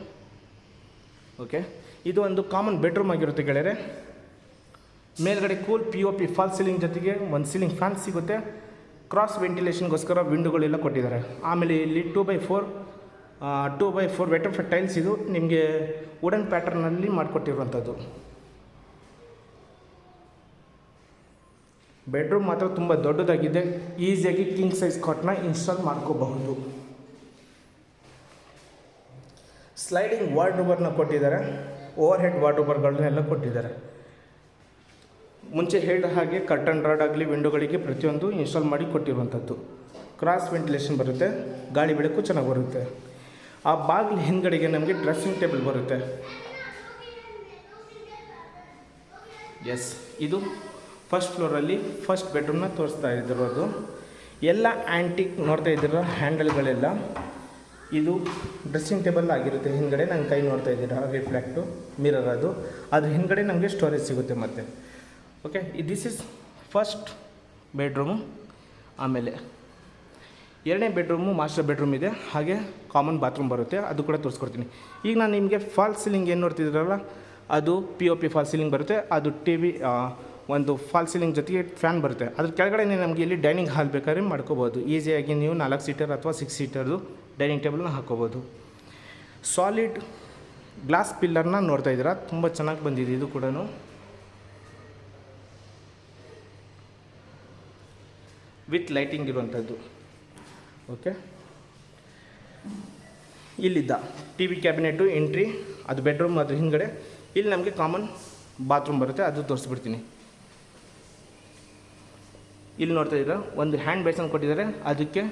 ಓಕೆ, ಇದು ಒಂದು ಕಾಮನ್ ಬೆಡ್ರೂಮ್ ಆಗಿರುತ್ತೆ ಗೆಳೆಯರೆ. ಮೇಲ್ಗಡೆ ಕೂಲ್ POP ಫಾಲ್ ಸೀಲಿಂಗ್ ಜೊತೆಗೆ ಒಂದು ಸೀಲಿಂಗ್ ಫ್ಯಾನ್ ಸಿಗುತ್ತೆ. ಕ್ರಾಸ್ ವೆಂಟಿಲೇಷನ್ಗೋಸ್ಕರ ವಿಂಡೋಗಳೆಲ್ಲ ಕೊಟ್ಟಿದ್ದಾರೆ. ಆಮೇಲೆ ಇಲ್ಲಿ 2x4 ವೆಟರ್ಫೆಟ್ ಟೈಲ್ಸ್. ಇದು ನಿಮಗೆ ವುಡನ್ ಪ್ಯಾಟರ್ನಲ್ಲಿ ಮಾಡಿಕೊಟ್ಟಿರುವಂಥದ್ದು. ಬೆಡ್ರೂಮ್ ಮಾತ್ರ ತುಂಬ ದೊಡ್ಡದಾಗಿದೆ. ಈಸಿಯಾಗಿ ಕಿಂಗ್ ಸೈಜ್ ಕಾಟ್ನ ಇನ್ಸ್ಟಾಲ್ ಮಾಡ್ಕೋಬಹುದು. ಸ್ಲೈಡಿಂಗ್ ವಾರ್ಡ್ರೋಬರ್ನ ಕೊಟ್ಟಿದ್ದಾರೆ. ಓವರ್ ಹೆಡ್ ವಾರ್ಡ್ರೋಬರ್ಗಳನ್ನೆಲ್ಲ ಕೊಟ್ಟಿದ್ದಾರೆ. ಮುಂಚೆ ಹೇಳಿದ ಹಾಗೆ ಕರ್ಟನ್ ರಾಡ್ ಆಗಲಿ ವಿಂಡೋಗಳಿಗೆ ಪ್ರತಿಯೊಂದು ಇನ್ಸ್ಟಾಲ್ ಮಾಡಿ ಕೊಟ್ಟಿರುವಂಥದ್ದು. ಕ್ರಾಸ್ ವೆಂಟಿಲೇಷನ್ ಬರುತ್ತೆ. ಗಾಳಿ ಬೆಳಕು ಚೆನ್ನಾಗಿ ಬರುತ್ತೆ. ಆ ಬಾಗಿಲು ಹಿಂದ್ಗಡೆಗೆ ನಮಗೆ ಡ್ರೆಸ್ಸಿಂಗ್ ಟೇಬಲ್ ಬರುತ್ತೆ. ಎಸ್, ಇದು ಫಸ್ಟ್ ಫ್ಲೋರಲ್ಲಿ ಫಸ್ಟ್ ಬೆಡ್ರೂಮ್ನ ತೋರಿಸ್ತಾ ಇದ್ದಿರೋದು. ಎಲ್ಲ ಆ್ಯಂಟಿಕ್ ನೋಡ್ತಾ ಇದ್ದೀರ. ಹ್ಯಾಂಡಲ್ಗಳೆಲ್ಲ ಇದು ಡ್ರೆಸ್ಸಿಂಗ್ ಟೇಬಲ್ ಆಗಿರುತ್ತೆ. ಹಿಂದ್ಗಡೆ ನಂಗೆ ಕೈ ನೋಡ್ತಾ ಇದ್ದೀರಾ, ರಿಫ್ಲೆಕ್ಟು ಮಿರರ್ ಅದು. ಅದ್ರ ಹಿಂದ್ಗಡೆ ನಮಗೆ ಸ್ಟೋರೇಜ್ ಸಿಗುತ್ತೆ ಮತ್ತೆ. Okay, this is first bedroom. ಆಮೇಲೆ 2ನೇ ಬೆಡ್ರೂಮು ಮಾಸ್ಟರ್ ಬೆಡ್ರೂಮ್ ಇದೆ. ಹಾಗೆ ಕಾಮನ್ ಬಾತ್ರೂಮ್ ಬರುತ್ತೆ, ಅದು ಕೂಡ ತೋರಿಸ್ಕೊಡ್ತೀನಿ. ಈಗ ನಾನು ನಿಮಗೆ ಫಾಲ್ ಸೀಲಿಂಗ್ ಏನು ನೋಡ್ತಿದ್ದೀರಲ್ಲ, ಅದು POP ಫಾಲ್ ಸೀಲಿಂಗ್ ಬರುತ್ತೆ. ಅದು TV ಒಂದು ಫಾಲ್ ಸೀಲಿಂಗ್ ಜೊತೆಗೆ ಫ್ಯಾನ್ ಬರುತ್ತೆ. ಅದ್ರ ಕೆಳಗಡೆ ನಮಗೆ ಇಲ್ಲಿ ಡೈನಿಂಗ್ ಹಾಲ್ ಬೇಕಾದ್ರೆ ಮಾಡ್ಕೋಬೋದು. ಈಸಿಯಾಗಿ ನೀವು 4 ಸೀಟರ್ ಅಥವಾ 6 ಸೀಟರ್ದು ಡೈನಿಂಗ್ ಟೇಬಲ್ನ ಹಾಕೋಬೋದು. ಸಾಲಿಡ್ ಗ್ಲಾಸ್ ಪಿಲ್ಲರ್ನ ನೋಡ್ತಾ ಇದ್ದೀರಾ, ತುಂಬ ಚೆನ್ನಾಗಿ ಬಂದಿದೆ. ಇದು ಕೂಡ ವಿತ್ ಲೈಟಿಂಗ್ ಇರುವಂಥದ್ದು. ಓಕೆ, ಇಲ್ಲಿದ್ದ TV ಕ್ಯಾಬಿನೆಟು ಎಂಟ್ರಿ, ಅದು ಬೆಡ್ರೂಮ್. ಅದ್ರ ಹಿಂದ್ಗಡೆ ಇಲ್ಲಿ ನಮಗೆ ಕಾಮನ್ ಬಾತ್ರೂಮ್ ಬರುತ್ತೆ, ಅದು ತೋರಿಸ್ಬಿಡ್ತೀನಿ. ಇಲ್ಲಿ ನೋಡ್ತಾ ಇದ್ದೀರಾ, ಒಂದು ಹ್ಯಾಂಡ್ ಬೇಸನ್ ಕೊಟ್ಟಿದ್ದಾರೆ. ಅದಕ್ಕೆ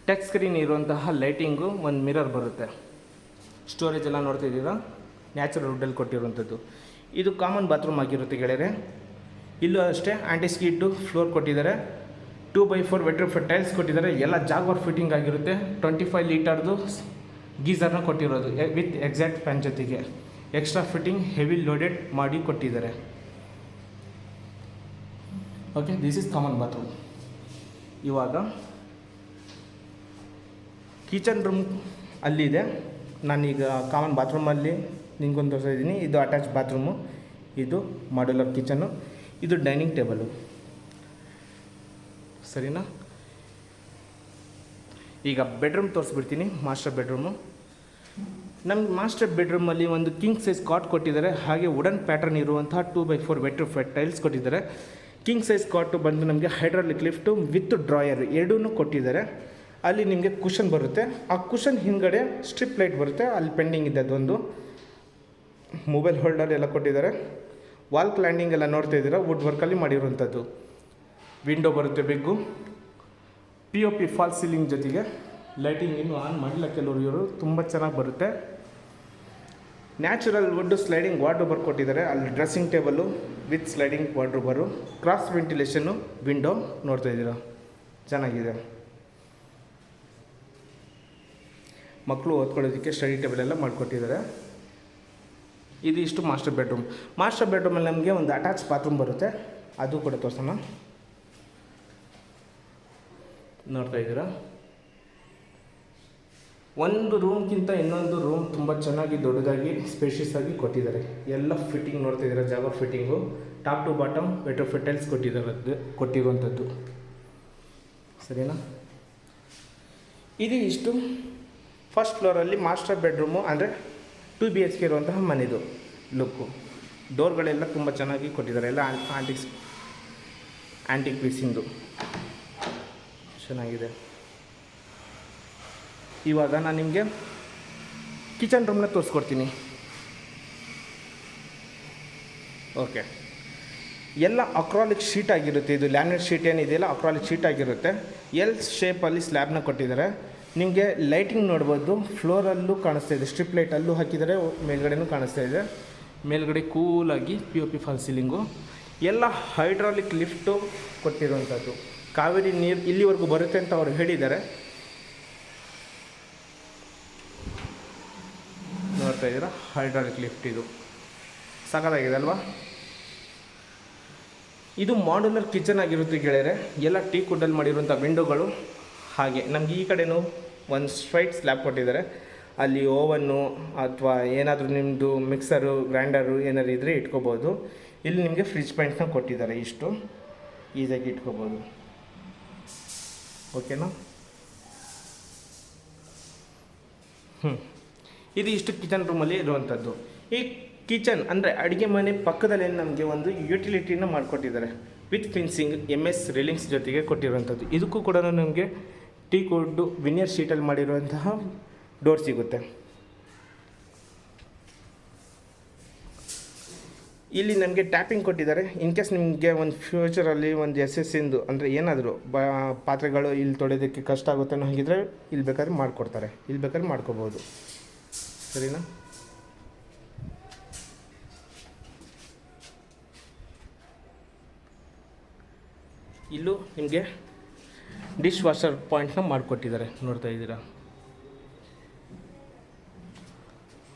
ಟಚ್ ಸ್ಕ್ರೀನ್ ಇರುವಂತಹ ಲೈಟಿಂಗು, ಒಂದು ಮಿರರ್ ಬರುತ್ತೆ. ಸ್ಟೋರೇಜ್ ಎಲ್ಲ ನೋಡ್ತಾ ಇದ್ದೀರಾ, ನ್ಯಾಚುರಲ್ ವುಡ್ಡಲ್ಲಿ ಕೊಟ್ಟಿರುವಂಥದ್ದು. ಇದು ಕಾಮನ್ ಬಾತ್ರೂಮ್ ಆಗಿರುತ್ತೆ ಗೆಳೆಯರೆ. ಇಲ್ಲೂ ಅಷ್ಟೇ ಆ್ಯಂಟಿ ಸ್ಕಿಡ್ ಫ್ಲೋರ್ ಕೊಟ್ಟಿದ್ದಾರೆ. 2x4 ವೆಟರ್ಫೆಟ್ ಟೈಲ್ಸ್ ಕೊಟ್ಟಿದ್ದಾರೆ. ಎಲ್ಲ ಜಾಗ್ವಾರ್ ಫಿಟ್ಟಿಂಗ್ ಆಗಿರುತ್ತೆ. 25 ಲೀಟರ್ದು ಗೀಝರ್ನ ಕೊಟ್ಟಿರೋದು ವಿತ್ ಎಕ್ಸಾಕ್ಟ್ ಫ್ಯಾನ್ ಜೊತೆಗೆ. ಎಕ್ಸ್ಟ್ರಾ ಫಿಟ್ಟಿಂಗ್ ಹೆವಿ ಲೋಡೆಡ್ ಮಾಡಿ ಕೊಟ್ಟಿದ್ದಾರೆ. Okay, this is common bathroom. ಇವಾಗ ಕಿಚನ್ ರೂಮ್ ಅಲ್ಲಿದೆ. ನಾನೀಗ ಕಾಮನ್ ಬಾತ್ರೂಮಲ್ಲಿ ನಿಂಗೊಂದು ತೋರಿಸ್ತಾ ಇದ್ದೀನಿ. ಇದು ಅಟ್ಯಾಚ್ ಬಾತ್ರೂಮು, ಇದು ಮಾಡ್ಯುಲರ್ ಕಿಚನ್ನು, ಇದು ಡೈನಿಂಗ್ ಟೇಬಲು. ಸರಿನಾ? ಈಗ ಬೆಡ್ರೂಮ್ ತೋರಿಸ್ಬಿಡ್ತೀನಿ. ಮಾಸ್ಟರ್ ಬೆಡ್ರೂಮು ನಮ್ಗೆ ಮಾಸ್ಟರ್ ಬೆಡ್ರೂಮಲ್ಲಿ ಒಂದು ಕಿಂಗ್ ಸೈಜ್ ಕಾಟ್ ಕೊಟ್ಟಿದ್ದಾರೆ, ಹಾಗೆ ವುಡನ್ ಪ್ಯಾಟರ್ನ್ ಇರುವಂತಹ 2x4 ವೆಟ್ರಿಫೈಡ್ ಟೈಲ್ಸ್ ಕೊಟ್ಟಿದ್ದಾರೆ. ಕಿಂಗ್ ಸೈಜ್ ಕಾಟು ಬಂದು ನಮಗೆ ಹೈಡ್ರಾಲಿಕ್ ಲಿಫ್ಟು ವಿತ್ ಡ್ರಾಯರ್ ಎರಡೂ ಕೊಟ್ಟಿದ್ದಾರೆ. ಅಲ್ಲಿ ನಿಮಗೆ ಕುಷನ್ ಬರುತ್ತೆ, ಆ ಕುಷನ್ ಹಿಂದ್ಗಡೆ ಸ್ಟ್ರಿಪ್ ಲೈಟ್ ಬರುತ್ತೆ, ಅಲ್ಲಿ ಪೆಂಡಿಂಗ್ ಇದೆ ಅದೊಂದು. ಮೊಬೈಲ್ ಹೋಲ್ಡರ್ ಎಲ್ಲ ಕೊಟ್ಟಿದ್ದಾರೆ. ವಾಲ್ ಕ್ಲೈಂಡಿಂಗ್ ಎಲ್ಲ ನೋಡ್ತಾ ಇದ್ದೀರಾ, ವುಡ್ ವರ್ಕಲ್ಲಿ ಮಾಡಿರುವಂಥದ್ದು. ವಿಂಡೋ ಬರುತ್ತೆ ಬಿಗ್ಗು. POP ಫಾಲ್ ಸೀಲಿಂಗ್ ಜೊತೆಗೆ ಲೈಟಿಂಗ್ ಇನ್ನೂ ಆನ್ ಮಾಡಿಲ್ಲ ಕೆಲವರು, ಇವರು ತುಂಬ ಚೆನ್ನಾಗಿ ಬರುತ್ತೆ. ನ್ಯಾಚುರಲ್ ವುಡ್ ಸ್ಲೈಡಿಂಗ್ ವಾರ್ಡ್ರೋಬರ್ ಕೊಟ್ಟಿದ್ದಾರೆ, ಅಲ್ಲಿ dressing table with sliding wardrobe. Cross ventilation window ನೋಡ್ತಾ ಇದ್ದೀರಾ, ಚೆನ್ನಾಗಿದೆ. ಮಕ್ಕಳು ಓದ್ಕೊಳ್ಳೋದಕ್ಕೆ ಸ್ಟಡಿ ಟೇಬಲ್ ಎಲ್ಲ ಮಾಡಿಕೊಟ್ಟಿದ್ದಾರೆ. ಇದು ಇಷ್ಟು ಮಾಸ್ಟರ್ ಬೆಡ್ರೂಮ್. ಮಾಸ್ಟರ್ ಬೆಡ್ರೂಮಲ್ಲಿ ನಮಗೆ ಒಂದು ಅಟ್ಯಾಚ್ ಬಾತ್ರೂಮ್ ಬರುತ್ತೆ, ಅದು ಕೂಡ ತೋರಿಸೋಣ. ನೋಡ್ತಾ ಇದ್ದೀರಾ, ಒಂದು ರೂಮ್ಗಿಂತ ಇನ್ನೊಂದು ರೂಮ್ ತುಂಬ ಚೆನ್ನಾಗಿ ದೊಡ್ಡದಾಗಿ ಸ್ಪೇಷಿಯಸ್ ಆಗಿ ಕೊಟ್ಟಿದ್ದಾರೆ. ಎಲ್ಲ ಫಿಟ್ಟಿಂಗ್ ನೋಡ್ತಾ ಇದ್ದೀರಾ, Jaquar fitting top to bottom vitrified tiles ಕೊಟ್ಟಿರುವಂಥದ್ದು. ಸರಿನಾ? ಇದು ಇಷ್ಟು ಫಸ್ಟ್ ಫ್ಲೋರಲ್ಲಿ ಮಾಸ್ಟರ್ ಬೆಡ್ರೂಮು, ಅಂದರೆ 2 BHK ಇರುವಂತಹ ಮನೆದು ಲುಕ್ಕು. ಡೋರ್ಗಳೆಲ್ಲ ತುಂಬ ಚೆನ್ನಾಗಿ ಕೊಟ್ಟಿದ್ದಾರೆ, ಎಲ್ಲ ಆ್ಯಂಟಿಕ್ ಪೀಸಿಂದು ಚೆನ್ನಾಗಿದೆ. ಇವಾಗ ನಾನು ನಿಮಗೆ ಕಿಚನ್ ರೂಮ್ನ ತೋರಿಸ್ಕೊಡ್ತೀನಿ. ಓಕೆ, ಎಲ್ಲ ಅಕ್ರಾಲಿಕ್ ಶೀಟ್ ಆಗಿರುತ್ತೆ. ಇದು ಲ್ಯಾಮಿನೇಟ್ ಶೀಟ್ ಏನಿದೆಯಲ್ಲ ಅಕ್ರಾಲಿಕ್ ಶೀಟ್ ಆಗಿರುತ್ತೆ. ಎಲ್ ಶೇಪಲ್ಲಿ ಸ್ಲ್ಯಾಬ್ನ ಕೊಟ್ಟಿದ್ದಾರೆ. ನಿಮಗೆ ಲೈಟಿಂಗ್ ನೋಡ್ಬೋದು, ಫ್ಲೋರಲ್ಲೂ ಕಾಣಿಸ್ತಾ ಇದೆ, ಸ್ಟ್ರಿಪ್ ಲೈಟ್ ಅಲ್ಲೂ ಹಾಕಿದ್ದಾರೆ, ಮೇಲ್ಗಡೆನೂ ಕಾಣಿಸ್ತಾ ಇದೆ. ಮೇಲ್ಗಡೆ ಕೂಲಾಗಿ POP ಫಾಲ್ ಸೀಲಿಂಗು. ಎಲ್ಲ ಹೈಡ್ರಾಲಿಕ್ ಲಿಫ್ಟು ಕೊಟ್ಟಿರುವಂಥದ್ದು. ಕಾವೇರಿ ನೀರು ಇಲ್ಲಿವರೆಗೂ ಬರುತ್ತೆ ಅಂತ ಅವರು ಹೇಳಿದ್ದಾರೆ. ನೋಡ್ತಾ ಇದ್ದೀರಾ, ಹೈಡ್ರಾಲಿಕ್ ಲಿಫ್ಟ್ ಇದು ಸಖತ್ತಾಗಿದೆ ಅಲ್ವಾ? ಇದು ಮಾಡ್ಯುಲರ್ ಕಿಚನ್ ಆಗಿರುತ್ತೆ ಗೆಳೆಯರೆ. ಎಲ್ಲ ಟೀಕ್ ವುಡ್ಡಲ್ಲಿ ಮಾಡಿರುವಂಥ ವಿಂಡೋಗಳು. ಹಾಗೆ ನಮಗೆ ಈ ಕಡೆಯೂ ಒಂದು ಸ್ಟ್ರೈಟ್ ಸ್ಲ್ಯಾಬ್ ಕೊಟ್ಟಿದ್ದಾರೆ. ಅಲ್ಲಿ ಓವನ್ನು ಅಥವಾ ಏನಾದರೂ ನಿಮ್ಮದು ಮಿಕ್ಸರು ಗ್ರೈಂಡರು ಏನಾದ್ರು ಇದ್ದರೆ ಇಟ್ಕೋಬೋದು. ಇಲ್ಲಿ ನಿಮಗೆ ಫ್ರಿಜ್ ಪಾಯಿಂಟ್ನ ಕೊಟ್ಟಿದ್ದಾರೆ, ಇಷ್ಟು ಈಸಿಯಾಗಿ ಇಟ್ಕೋಬೋದು. ಓಕೆನಾ? ಇದು ಇಷ್ಟು ಕಿಚನ್ ರೂಮಲ್ಲಿ ಇರುವಂಥದ್ದು. ಈ ಕಿಚನ್ ಅಂದರೆ ಅಡುಗೆ ಮನೆ ಪಕ್ಕದಲ್ಲಿ ನಮಗೆ ಒಂದು ಯುಟಿಲಿಟಿನ ಮಾಡಿಕೊಟ್ಟಿದ್ದಾರೆ ವಿತ್ ಫಿನ್ಸಿಂಗ್ MS ರೇಲಿಂಗ್ಸ್ ಜೊತೆಗೆ ಕೊಟ್ಟಿರುವಂಥದ್ದು. ಇದಕ್ಕೂ ಕೂಡ ನಮಗೆ ಟೀಕ್ ವುಡ್ಡು ವಿನಿಯರ್ ಶೀಟಲ್ಲಿ ಮಾಡಿರುವಂತಹ ಡೋರ್ ಸಿಗುತ್ತೆ. ಇಲ್ಲಿ ನಮಗೆ ಟ್ಯಾಪಿಂಗ್ ಕೊಟ್ಟಿದ್ದಾರೆ. ಇನ್ ಕೇಸ್ ನಿಮಗೆ ಒಂದು ಫ್ಯೂಚರಲ್ಲಿ ಒಂದು SS ಅಂದರೆ ಏನಾದರೂ ಪಾತ್ರೆಗಳು ಇಲ್ಲಿ ತೊಳೆಯೋದಕ್ಕೆ ಕಷ್ಟ ಆಗುತ್ತೆ ಅನ್ನೋ ಹಾಗಿದ್ರೆ ಇಲ್ಲಿ ಬೇಕಾದ್ರೆ ಮಾಡಿಕೊಡ್ತಾರೆ, ಇಲ್ಲಿ ಬೇಕಾದ್ರೆ ಮಾಡ್ಕೋಬೋದು. ಸರಿನಾ? ಇಲ್ಲೂ ನಿಮಗೆ ಡಿಶ್ ವಾಷರ್ ಪಾಯಿಂಟ್ನ ಮಾಡಿಕೊಟ್ಟಿದ್ದಾರೆ, ನೋಡ್ತಾ ಇದ್ದೀರಾ.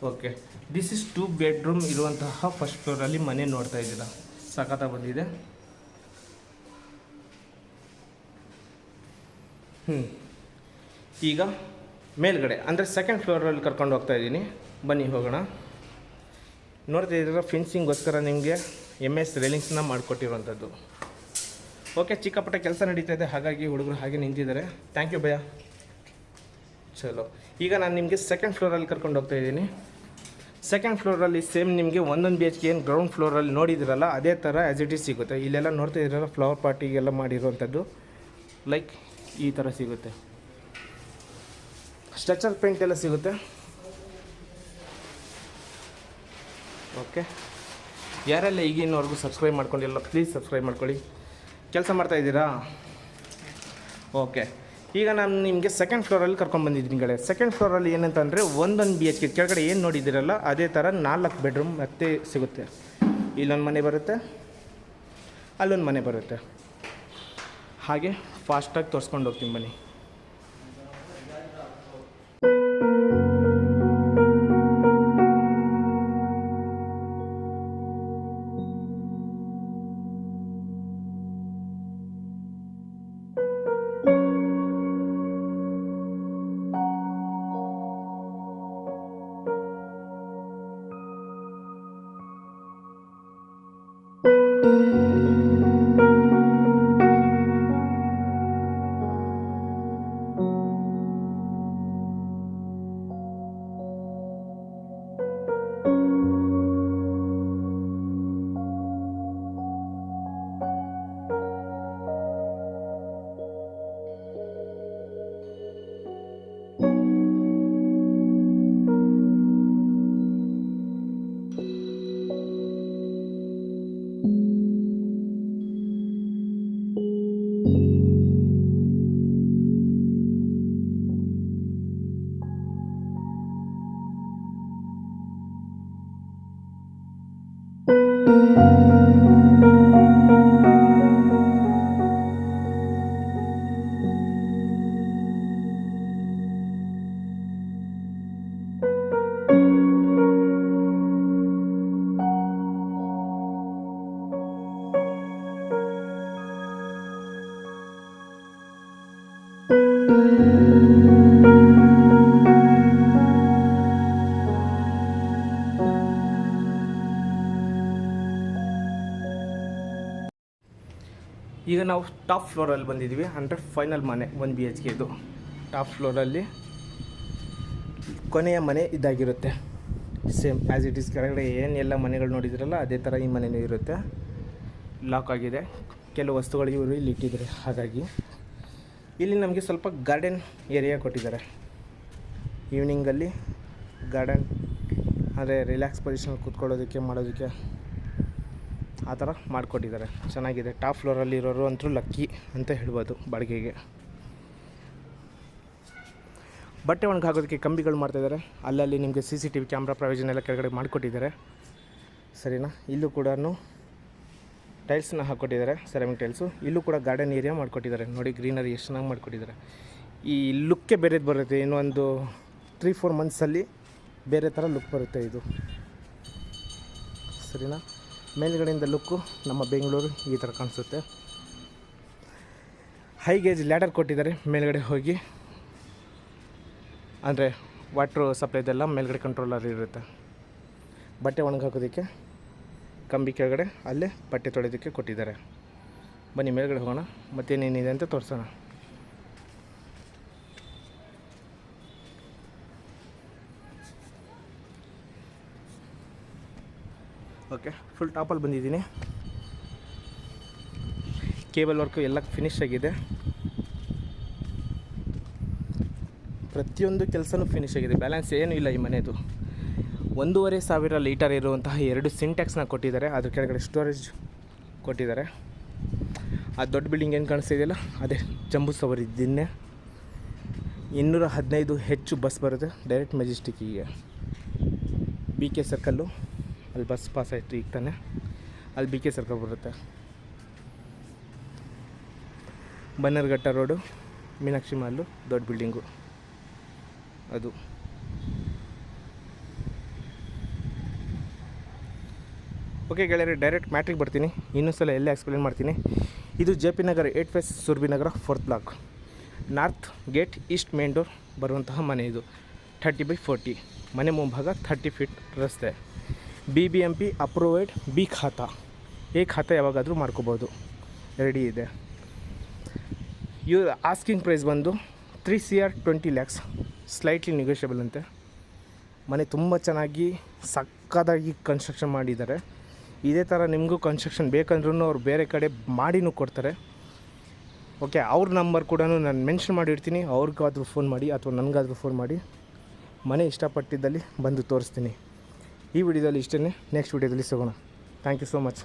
ಓಕೆ, ದಿಸ್ ಇಸ್ 2 ಬೆಡ್ರೂಮ್ ಇರುವಂತಹ ಫಸ್ಟ್ ಫ್ಲೋರಲ್ಲಿ ಮನೆ ನೋಡ್ತಾ ಇದ್ದೀರಾ, ಸಖತ್ತಾಗಿ ಬಂದಿದೆ. ಈಗ ಮೇಲ್ಗಡೆ ಅಂದರೆ ಸೆಕೆಂಡ್ ಫ್ಲೋರಲ್ಲಿ ಕರ್ಕೊಂಡು ಹೋಗ್ತಾ ಇದ್ದೀನಿ, ಬನ್ನಿ ಹೋಗೋಣ. ನೋಡ್ತಾ ಇದ್ದೀರಾ, ಫಿನ್ಸಿಂಗೋಸ್ಕರ ನಿಮಗೆ MS ರೇಲಿಂಗ್ಸ್ನ ಮಾಡಿಕೊಟ್ಟಿರುವಂಥದ್ದು. ಓಕೆ, ಚಿಕ್ಕಪುಟ್ಟ ಕೆಲಸ ನಡೀತಾ ಇದೆ, ಹಾಗಾಗಿ ಹುಡುಗರು ಹಾಗೆ ನಿಂತಿದ್ದಾರೆ. ಥ್ಯಾಂಕ್ ಯು ಭಯ್ಯ. ಚಲೋ, ಈಗ ನಾನು ನಿಮಗೆ ಸೆಕೆಂಡ್ ಫ್ಲೋರಲ್ಲಿ ಕರ್ಕೊಂಡು ಹೋಗ್ತಾ ಇದ್ದೀನಿ. ಸೆಕೆಂಡ್ ಫ್ಲೋರಲ್ಲಿ ಸೇಮ್ ನಿಮಗೆ 1 BHK ಏನು ಗ್ರೌಂಡ್ ಫ್ಲೋರಲ್ಲಿ ನೋಡಿದಿರಲ್ಲ ಅದೇ ಥರ ಆ್ಯಸ್ ಇಟ್ ಈಸ್ ಸಿಗುತ್ತೆ. ಇಲ್ಲೆಲ್ಲ ನೋಡ್ತಾ ಇದ್ದೀರಲ್ಲ ಫ್ಲವರ್ ಪಾರ್ಟಿಗೆಲ್ಲ ಮಾಡಿರುವಂಥದ್ದು ಲೈಕ್ ಈ ಥರ ಸಿಗುತ್ತೆ. ಸ್ಟ್ರಕ್ಚರ್ ಪೇಂಟ್ ಎಲ್ಲ ಸಿಗುತ್ತೆ. ಓಕೆ, ಯಾರೆಲ್ಲ ಈಗಿನವರೆಗೂ ಸಬ್ಸ್ಕ್ರೈಬ್ ಮಾಡ್ಕೊಂಡಿಲ್ಲ ಪ್ಲೀಸ್ ಸಬ್ಸ್ಕ್ರೈಬ್ ಮಾಡ್ಕೊಳ್ಳಿ. ಕೆಲಸ ಮಾಡ್ತಾಯಿದ್ದೀರಾ? ಓಕೆ, ಈಗ ನಾನು ನಿಮಗೆ ಸೆಕೆಂಡ್ ಫ್ಲೋರಲ್ಲಿ ಕರ್ಕೊಂಡ್ಬಂದಿದ್ದೀನಿ ಕಡೆ. ಸೆಕೆಂಡ್ ಫ್ಲೋರಲ್ಲಿ ಏನಂತಂದರೆ 1 BHK ಕೆಳಗಡೆ ಏನು ನೋಡಿದ್ದೀರಲ್ಲ ಅದೇ ಥರ 4 ಬೆಡ್ರೂಮ್ ಮತ್ತೆ ಸಿಗುತ್ತೆ. ಇಲ್ಲೊಂದು ಮನೆ ಬರುತ್ತೆ, ಅಲ್ಲೊಂದು ಮನೆ ಬರುತ್ತೆ. ಹಾಗೆ ಫಾಸ್ಟಾಗಿ ತೋರಿಸ್ಕೊಂಡು ಹೋಗ್ತೀನಿ ಬನ್ನಿ. ಈಗ ನಾವು ಟಾಪ್ ಫ್ಲೋರಲ್ಲಿ ಬಂದಿದ್ದೀವಿ, ಅಂದರೆ ಫೈನಲ್ ಮನೆ 1 BHK ಇದು. ಟಾಪ್ ಫ್ಲೋರಲ್ಲಿ ಕೊನೆಯ ಮನೆ ಇದಾಗಿರುತ್ತೆ. ಸೇಮ್ ಆ್ಯಸ್ ಇಟ್ ಈಸ್ ಕೆಳಗಡೆ ಏನೆಲ್ಲ ಮನೆಗಳು ನೋಡಿದ್ರಲ್ಲ ಅದೇ ಥರ ಈ ಮನೆಯೂ ಇರುತ್ತೆ. ಲಾಕ್ ಆಗಿದೆ, ಕೆಲವು ವಸ್ತುಗಳು ಇವರು ಇಲ್ಲಿ ಇಟ್ಟಿದ್ದಾರೆ. ಹಾಗಾಗಿ ಇಲ್ಲಿ ನಮಗೆ ಸ್ವಲ್ಪ ಗಾರ್ಡನ್ ಏರಿಯಾ ಕೊಟ್ಟಿದ್ದಾರೆ. ಈವ್ನಿಂಗಲ್ಲಿ ಗಾರ್ಡನ್ ಅಂದರೆ ರಿಲ್ಯಾಕ್ಸ್ ಪೊಸಿಷನ್ ಕೂತ್ಕೊಳ್ಳೋದಕ್ಕೆ ಮಾಡೋದಕ್ಕೆ ಆ ಥರ ಮಾಡಿಕೊಟ್ಟಿದ್ದಾರೆ. ಚೆನ್ನಾಗಿದೆ. ಟಾಪ್ ಫ್ಲೋರಲ್ಲಿ ಇರೋರು ಅಂತೂ ಲಕ್ಕಿ ಅಂತ ಹೇಳ್ಬೋದು. ಬಾಡಿಗೆಗೆ ಬಟ್ಟೆ ಒಣಗಿ ಹಾಕೋದಕ್ಕೆ ಕಂಬಿಗಳು ಮಾಡ್ತಾಯಿದ್ದಾರೆ. ಅಲ್ಲಲ್ಲಿ ನಿಮಗೆ CCTV ಕ್ಯಾಮ್ರಾ ಪ್ರಾವಿಷನ್ ಎಲ್ಲ ಕೆಳಗಡೆ ಮಾಡಿಕೊಟ್ಟಿದ್ದಾರೆ. ಸರಿನಾ? ಇಲ್ಲೂ ಕೂಡ ಟೈಲ್ಸ್ನ ಹಾಕ್ಕೊಟ್ಟಿದ್ದಾರೆ, ಸೆರಾಮಿಕ್ ಟೈಲ್ಸು. ಇಲ್ಲೂ ಕೂಡ ಗಾರ್ಡನ್ ಏರಿಯಾ ಮಾಡಿಕೊಟ್ಟಿದ್ದಾರೆ. ನೋಡಿ ಗ್ರೀನರಿ ಎಷ್ಟು ಚೆನ್ನಾಗಿ ಮಾಡಿಕೊಟ್ಟಿದ್ದಾರೆ. ಈ ಲುಕ್ಕೇ ಬೇರೆದು ಬರುತ್ತೆ. ಇನ್ನೊಂದು 3-4 ಮಂತ್ಸಲ್ಲಿ ಬೇರೆ ಥರ ಲುಕ್ ಬರುತ್ತೆ ಇದು. ಸರಿನಾ? ಮೇಲ್ಗಡೆಯಿಂದ ಲುಕ್ಕು ನಮ್ಮ ಬೆಂಗಳೂರು ಈ ಥರ ಕಾಣಿಸುತ್ತೆ. ಹೈ ಗೇಜ್ ಲ್ಯಾಡರ್ ಕೊಟ್ಟಿದ್ದಾರೆ ಮೇಲ್ಗಡೆ ಹೋಗಿ, ಅಂದರೆ ವಾಟ್ರು ಸಪ್ಲೈದೆಲ್ಲ ಮೇಲ್ಗಡೆ ಕಂಟ್ರೋಲರ್ ಇರುತ್ತೆ. ಬಟ್ಟೆ ಒಣಗಿ ಹಾಕೋದಕ್ಕೆ ಕಂಬಿ ಕೆಳಗಡೆ ಅಲ್ಲೇ ಬಟ್ಟೆ ತೊಳೆಯೋದಕ್ಕೆ ಕೊಟ್ಟಿದ್ದಾರೆ. ಬನ್ನಿ ಮೇಲ್ಗಡೆ ಹೋಗೋಣ, ಮತ್ತೇನೇನಿದೆ ಅಂತ ತೋರಿಸೋಣ. ಓಕೆ, ಫುಲ್ ಟಾಪಲ್ಲಿ ಬಂದಿದ್ದೀನಿ. ಕೇಬಲ್ ವರ್ಕು ಎಲ್ಲ ಫಿನಿಶ್ ಆಗಿದೆ. ಪ್ರತಿಯೊಂದು ಕೆಲಸನೂ ಫಿನಿಶ್ ಆಗಿದೆ. ಬ್ಯಾಲೆನ್ಸ್ ಏನೂ ಇಲ್ಲ ಈ ಮನೆಯದು. 1,500 ಲೀಟರ್ ಇರುವಂತಹ 2 ಸಿಂಟ್ಯಾಕ್ಸ್ನ ಕೊಟ್ಟಿದ್ದಾರೆ. ಅದ್ರ ಕೆಳಗಡೆ ಸ್ಟೋರೇಜ್ ಕೊಟ್ಟಿದ್ದಾರೆ. ಆ ದೊಡ್ಡ ಬಿಲ್ಡಿಂಗ್ ಏನು ಕಾಣಿಸ್ತಿದೆಯಲ್ಲ ಅದೇ ಜಂಬೂ ಸವಾರಿ. ದಿನ್ನೆ 215 ಹೆಚ್ಚು ಬಸ್ ಬರುತ್ತೆ ಡೈರೆಕ್ಟ್ ಮೆಜೆಸ್ಟಿಕ್ಕಿಗೆ. BK ಸರ್ಕಲ್ಲು ಅಲ್ಲಿ ಬಸ್ ಪಾಸ್ ಆಯಿತು ಈಗ ತಾನೆ. ಅಲ್ಲಿ BK ಸರ್ಕಲ್ ಬರುತ್ತೆ. ಬನ್ನರ್ಘಟ್ಟ ರೋಡು, ಮೀನಾಕ್ಷಿ ಮಾಲು, ದೊಡ್ಡ ಬಿಲ್ಡಿಂಗು ಅದು. ಓಕೆ ಗೆಳೆಯರೆ, ಡೈರೆಕ್ಟ್ ಮ್ಯಾಟ್ರಿಗೆ ಬರ್ತೀನಿ. ಇನ್ನೊಂದು ಸಲ ಎಲ್ಲ ಎಕ್ಸ್ಪ್ಲೇನ್ ಮಾಡ್ತೀನಿ. ಇದು JP Nagar 8 phase Surabhi Nagar 4th block, north gate east main door ಬರುವಂತಹ ಮನೆ ಇದು. 30/40 ಮನೆ ಮುಂಭಾಗ 30 ಫೀಟ್ ರಸ್ತೆ. BBMP ಅಪ್ರೂವ್ಡ್ B ಖಾತಾ. A ಖಾತಾ ಯಾವಾಗಾದರೂ ಮಾಡ್ಕೋಬೋದು, ರೆಡಿ ಇದೆ. ಇವ್ರ ಆಸ್ಕಿಂಗ್ ಪ್ರೈಸ್ ಬಂದು 3 CR 20 lakhs, ಸ್ಲೈಟ್ಲಿ ನೆಗೋಷಿಯಬಲ್ ಅಂತೆ. ಮನೆ ತುಂಬ ಚೆನ್ನಾಗಿ ಸಕ್ಕತ್ತಾಗಿ ಕನ್ಸ್ಟ್ರಕ್ಷನ್ ಮಾಡಿದ್ದಾರೆ. ಇದೇ ಥರ ನಿಮಗೂ ಕನ್ಸ್ಟ್ರಕ್ಷನ್ ಬೇಕಂದ್ರೂ ಅವ್ರು ಬೇರೆ ಕಡೆ ಮಾಡಿನೂ ಕೊಡ್ತಾರೆ. ಓಕೆ, ಅವ್ರ ನಂಬರ್ ಕೂಡ ನಾನು ಮೆನ್ಷನ್ ಮಾಡಿರ್ತೀನಿ. ಅವ್ರಿಗಾದ್ರೂ ಫೋನ್ ಮಾಡಿ ಅಥವಾ ನನಗಾದ್ರೂ ಫೋನ್ ಮಾಡಿ ಮನೆ ಇಷ್ಟಪಟ್ಟಿದ್ದಲ್ಲಿ ಬಂದು ತೋರಿಸ್ತೀನಿ. ಈ ವಿಡಿಯೋದಲ್ಲಿ ಇಷ್ಟೇ. ನೆಕ್ಸ್ಟ್ ವಿಡಿಯೋದಲ್ಲಿ ಸಿಗೋಣ. Thank you so much.